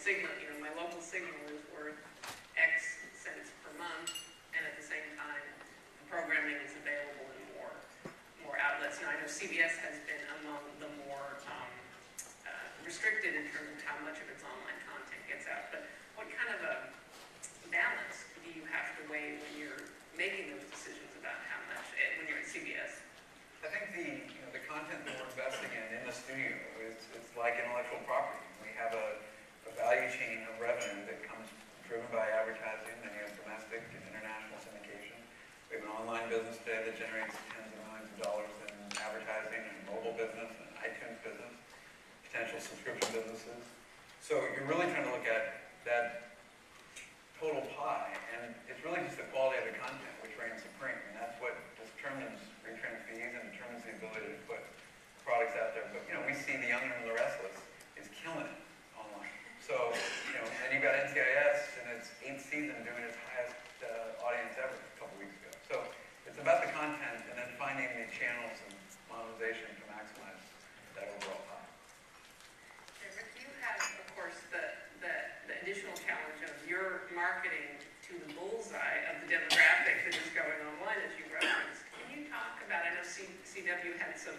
signal, my local signal is worth X cents per month, and at the same time, the programming is available in more outlets. Now, I know CBS has been among the more restricted in terms of how much of its online content gets out, but what kind of a balance do you have to weigh when you're making those decisions about how much, when you're at CBS? I think the content that we're investing in the studio, it's like intellectual property. We have a value chain of revenue that comes driven by advertising, and you have domestic and international syndication. We have an online business today that generates tens of millions of dollars in advertising, and mobile business, and iTunes business, potential subscription businesses. So you're really trying to look at that total pie, and it's really just the quality of the content which reigns supreme, and that's what determines retrans fees and determines the ability to put products out there. But we see The Young and the Restless is killing it online. So and you've got NCIS in its 8th season doing its highest audience ever a couple weeks ago. So it's about the content and then finding the channels and monetization to maximize that overall pie. Rick, you have, of course, the additional challenge of your marketing to the bullseye of the demographic that is going online, as you referenced. Can you talk about, I know CW had some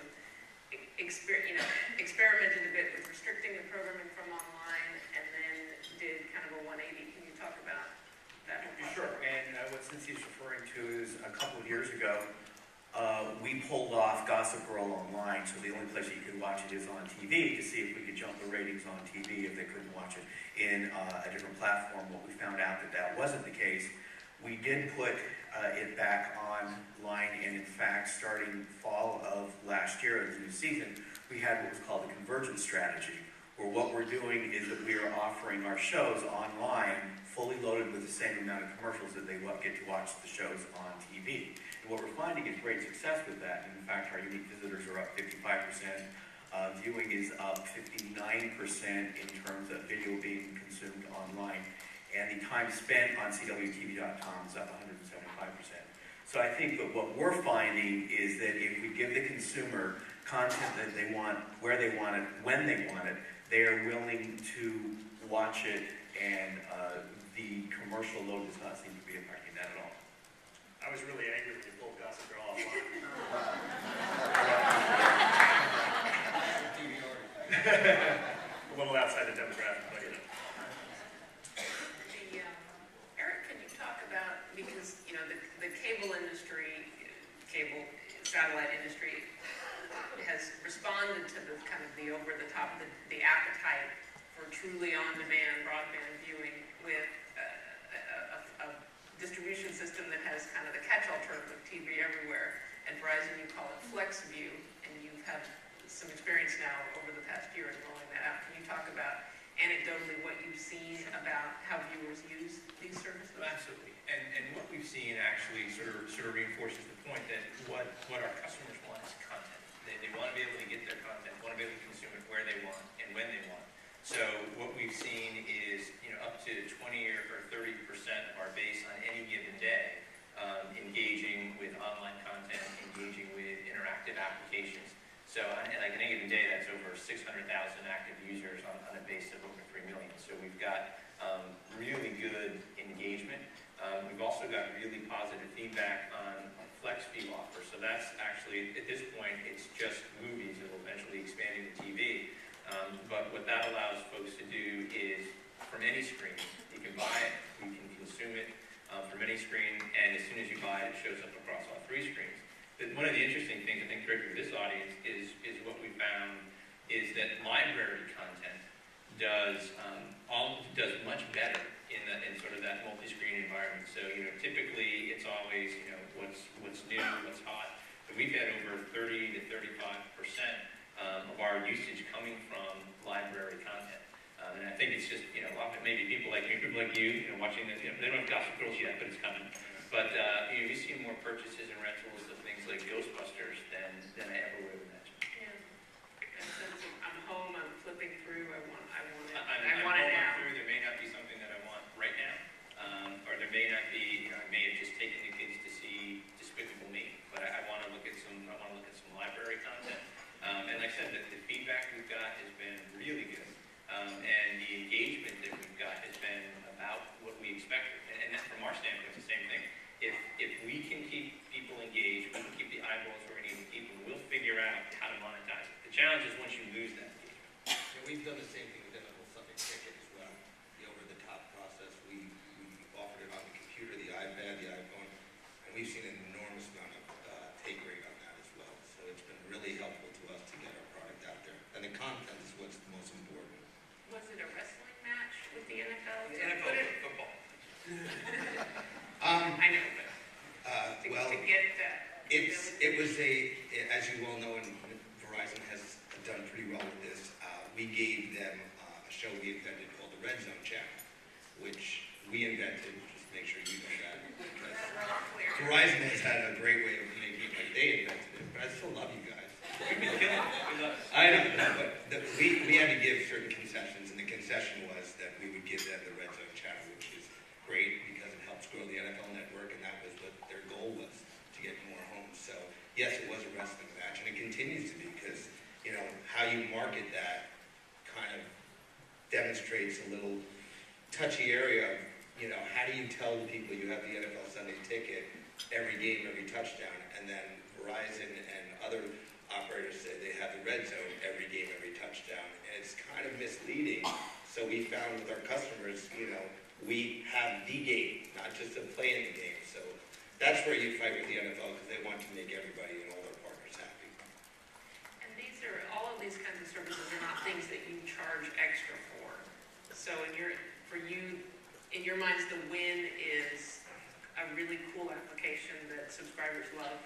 experimented a bit with restricting the programming from online and then did kind of a 180. Can you talk about that? Sure, and what Cynthia's referring to is a couple of years ago, we pulled off Gossip Girl online, so the only place you could watch it is on TV to see if we could jump the ratings on TV if they couldn't watch it in a different platform. What we found out that wasn't the case. We did put it back online, and in fact, starting fall of last year, of the new season, we had what was called the convergence strategy, where what we're doing is that we are offering our shows online, fully loaded with the same amount of commercials that they get to watch the shows on TV. And what we're finding is great success with that. And in fact, our unique visitors are up 55%. Viewing is up 59% in terms of video being consumed online. And the time spent on CWTV.com is up 175%. So I think that what we're finding is that if we give the consumer content that they want, where they want it, when they want it, they are willing to watch it, and the commercial load does not seem to be impacting that at all. I was really angry when you pulled Gossip Girl offline. A little outside the demographic, but Eric, can you talk about, because the cable industry, cable satellite industry has responded to the kind of the over the top, the appetite for truly on-demand broadband viewing with a distribution system that has kind of the catch-all term of TV everywhere. At Verizon, you call it FlexView, and you've had some experience now over the past year in rolling that out. Can you talk about anecdotally what you've seen about how viewers use these services? Absolutely. And what we've seen actually sort of reinforces the point that what our customers want is content. They want to be able to get their content, want to be able to consume it where they want and when they want. So what we've seen is up to 20 or 30% of our base on any given day engaging with online content, engaging with interactive applications. So on any given day, that's over 600,000 active users on a base of over 3 million. So we've got really good engagement. We've also got really positive feedback on FlexView offer. So that's actually, at this point, it's just movies. It'll eventually expand into TV. But what that allows folks to do is, from any screen, you can buy it, you can consume it from any screen, and as soon as you buy it, it shows up across all 3 screens. But one of the interesting things, I think, particularly for this audience, is what we found is that library content does much better in sort of that multi-screen environment. So typically it's always what's new, what's hot. But we've had over 30 to 35% of our usage coming from library content. And I think it's just a lot of maybe people like me, people like you, watching this. They don't have Gossip Girls yet, but it's coming. But we see more purchases and rentals of things like Ghostbusters than I ever would have imagined. Yeah. I'm home. I'm flipping through. I want it. I'm want it now. Through. There may not be something that I want right now, or there may not be. I may have just taken the kids to see Despicable Me, but I want to look at some. I want to look at some library content. And like I said, the feedback we've got has been really good, and the engagement that It was as you well know, and Verizon has done pretty well with this, we gave them a show we invented called the Red Zone Channel, which we invented, just to make sure you know that, because Verizon has had a great way of making it like they invented it, but I still love you guys. We've been killing it. We love it. I know, but we had to give certain concessions, and the concession was that we would give them the Red Zone Channel, which is great because it helps grow the NFL Network, and that was what their goal was, to get more homes. So yes, it was a wrestling match, and it continues to be because, you know, how you market that kind of demonstrates a little touchy area of, you know, how do you tell the people you have the NFL Sunday ticket every game, every touchdown, and then Verizon and other operators say they have the red zone every game, every touchdown, and it's kind of misleading. So we found with our customers, you know, we have the game, not just a play in the game. So that's where you fight with the NFL because they want to make everybody and all their partners happy. And all of these kinds of services are not things that you charge extra for. So in your minds, the win is a really cool application that subscribers love.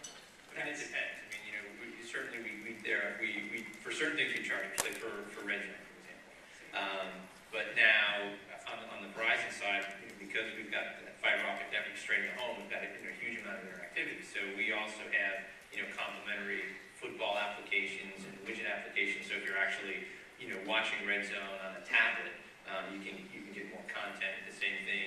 I mean, it depends. I mean, you know, for certain things we charge, like for Red Zone, for example. But now, on the Verizon side, because we've got that fiber optic network straight in the home, we've got a huge amount of interactivity. So we also have, you know, complementary football applications and widget applications. So if you're actually, you know, watching Red Zone on a tablet, you can get more content. The same thing